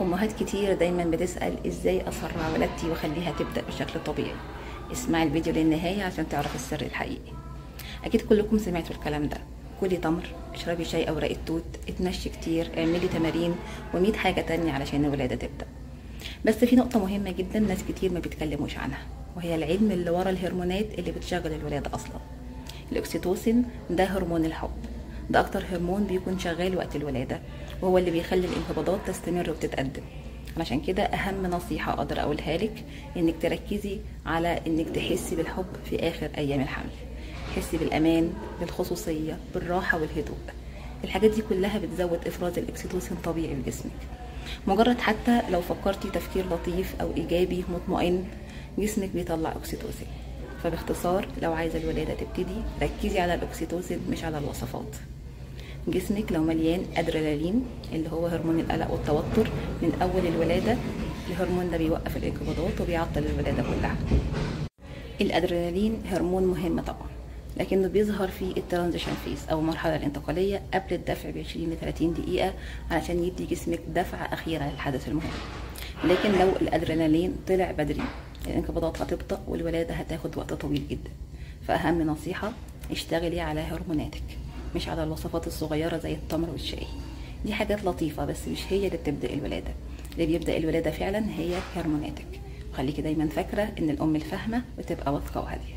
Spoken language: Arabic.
امهات كتير دايما بتسأل ازاي اسرع ولادتي واخليها تبدأ بشكل طبيعي. اسمعي الفيديو للنهاية عشان تعرفي السر الحقيقي. اكيد كلكم سمعتوا الكلام ده: كلي تمر، اشربي شاي او رق التوت، اتمشي كتير، اعملي تمارين و100 حاجة تانية علشان الولادة تبدأ. بس في نقطة مهمة جدا ناس كتير ما بيتكلموش عنها، وهي العلم اللي ورا الهرمونات اللي بتشغل الولادة اصلا. الاكسيتوسين ده هرمون الحب، ده اكتر هرمون بيكون شغال وقت الولادة، وهو اللي بيخلي الانقباضات تستمر وتتقدم. علشان كده اهم نصيحة اقدر اقولها لك انك تركزي على انك تحسي بالحب في اخر ايام الحمل. تحسي بالامان، بالخصوصية، بالراحة والهدوء. الحاجات دي كلها بتزود افراز الاكسيتوسين طبيعي في جسمك. مجرد حتى لو فكرتي تفكير لطيف او ايجابي مطمئن، جسمك بيطلع اكسيتوسين. فباختصار، لو عايزة الولادة تبتدي، ركزي على الاكسيتوسين مش على الوصفات. جسمك لو مليان ادرينالين اللي هو هرمون القلق والتوتر من اول الولادة، الهرمون ده بيوقف الانقباضات وبيعطل الولادة كلها. الادرينالين هرمون مهم طبعا، لكنه بيظهر في الترانزيشن فيز او المرحله الانتقاليه قبل الدفع ب 20 ل 30 دقيقه علشان يدي جسمك دفعه اخيره للحدث المهم. لكن لو الادرينالين طلع بدري، الانقباضات هتبطأ والولاده هتاخد وقت طويل جدا. فاهم نصيحه: اشتغلي على هرموناتك مش على الوصفات الصغيره زي التمر والشاي. دي حاجات لطيفه بس مش هي اللي بتبدا الولاده. اللي بيبدا الولاده فعلا هي هرموناتك. وخليكي دايما فاكره ان الام الفاهمه بتبقى واثقه وهاديه.